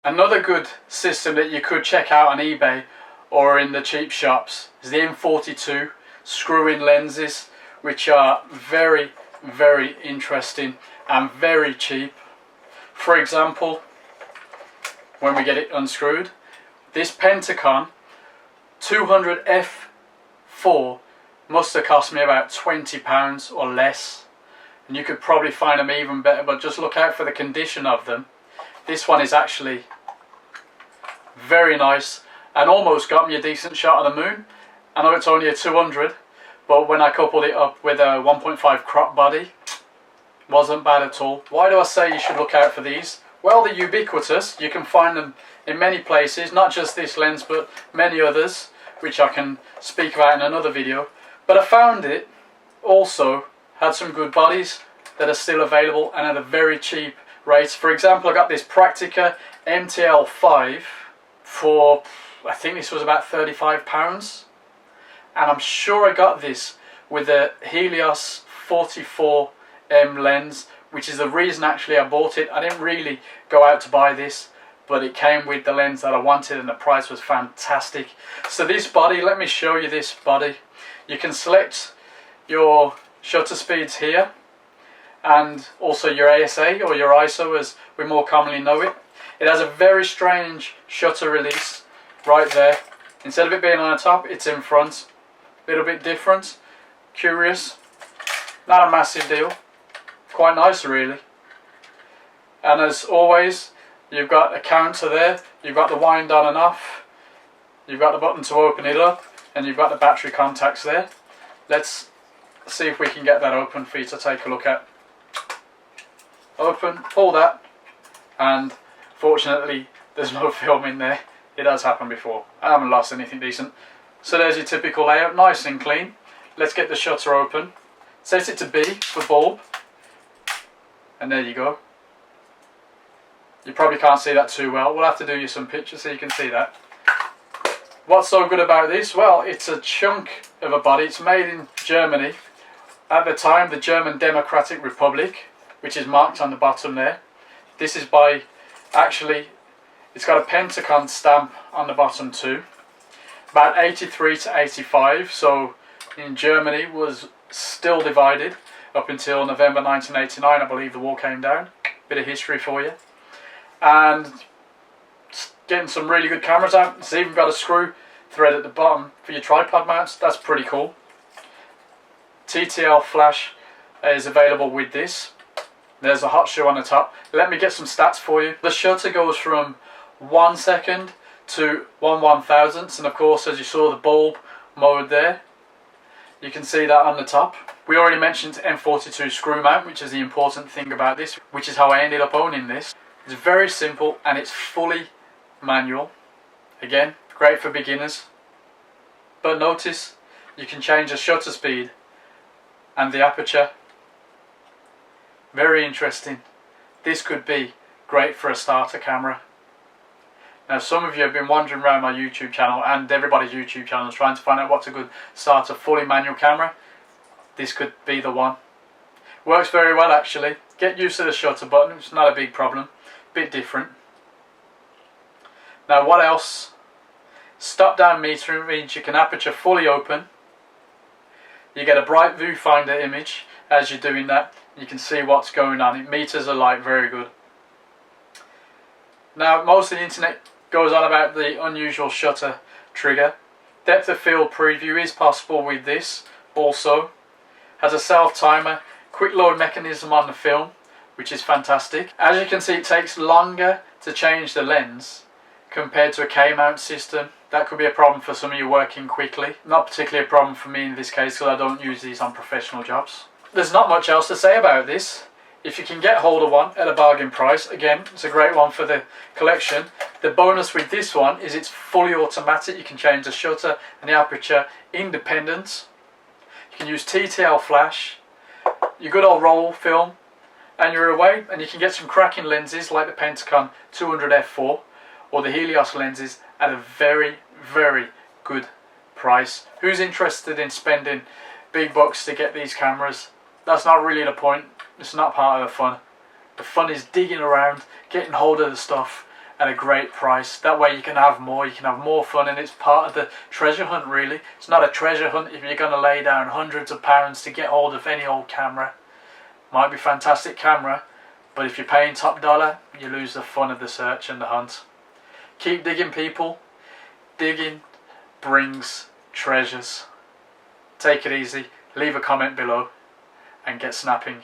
Another good system that you could check out on eBay or in the cheap shops is the M42 Screwing Lenses, which are very, very interesting and very cheap. For example, when we get it unscrewed, this Praktica 200 f4 must have cost me about £20 or less, and you could probably find them even better, but just look out for the condition of them. This one is actually very nice and almost got me a decent shot of the moon. I know it's only a 200, but when I coupled it up with a 1.5 crop body, wasn't bad at all. Why do I say you should look out for these? Well, they're ubiquitous. You can find them in many places, not just this lens but many others, which I can speak about in another video. But I found it also had some good bodies that are still available and at a very cheap rate. For example, I got this Praktica MTL 5 for, I think this was about £35, and I'm sure I got this with a Helios 44mm lens, which is the reason actually I bought it. I didn't really go out to buy this, but it came with the lens that I wanted and the price was fantastic. So this body, let me show you this body. You can select your shutter speeds here and also your ASA or your ISO as we more commonly know it. It has a very strange shutter release right there. Instead of it being on the top, it's in front. A little bit different, curious, not a massive deal, quite nice really. And as always, you've got a counter there, you've got the wind on and off, you've got the button to open it up, and you've got the battery contacts there. Let's see if we can get that open for you to take a look at. Open, pull that, and fortunately there's no film in there. It has happened before. I haven't lost anything decent. So there's your typical layout, nice and clean. Let's get the shutter open. Set it to B for bulb, and there you go. You probably can't see that too well. We'll have to do you some pictures so you can see that. What's so good about this? Well, it's a chunk of a body. It's made in Germany. At the time, the German Democratic Republic, which is marked on the bottom there. This is by, actually, it's got a Pentagon stamp on the bottom too. About 83 to 85, so in Germany was still divided up until November 1989, I believe the wall came down. Bit of history for you. And getting some really good cameras out. It's even got a screw thread at the bottom for your tripod mounts. That's pretty cool. Ttl Flash is available with this. There's a hot shoe on the top. Let me get some stats for you. The shutter goes from 1 second to 1/1000th, and of course, as you saw, the bulb mode there, you can see that on the top. We already mentioned M42 screw mount, which is the important thing about this, which is how I ended up owning this. It's very simple and it's fully manual. Again, great for beginners. But notice you can change the shutter speed and the aperture. Very interesting. This could be great for a starter camera. Now, some of you have been wandering around my YouTube channel and everybody's YouTube channels trying to find out what's a good starter fully manual camera. This could be the one. Works very well actually. Get used to the shutter button, it's not a big problem. Bit different. Now what else? Stop down metering means you can aperture fully open. You get a bright viewfinder image as you're doing that. You can see what's going on. It meters the light very good. Now most of the internet goes on about the unusual shutter trigger. Depth of field preview is possible with this also. Has a self timer, quick load mechanism on the film, which is fantastic. As you can see, it takes longer to change the lens compared to a K-mount system. That could be a problem for some of you working quickly. Not particularly a problem for me in this case because I don't use these on professional jobs. There's not much else to say about this. If you can get hold of one at a bargain price, again, it's a great one for the collection. The bonus with this one is it's fully automatic. You can change the shutter and the aperture independent. You can use Ttl Flash, your good old roll film, and you're away. And you can get some cracking lenses like the Praktica 200 f4 or the Helios lenses at a very, very good price. Who's interested in spending big bucks to get these cameras? That's not really the point. It's not part of the fun. The fun is digging around, getting hold of the stuff, at a great price. That way you can have more fun, and it's part of the treasure hunt really. It's not a treasure hunt if you're going to lay down hundreds of pounds to get hold of any old camera. Might be a fantastic camera, but if you're paying top dollar, you lose the fun of the search and the hunt. Keep digging, people. Digging brings treasures. Take it easy, leave a comment below, and get snapping.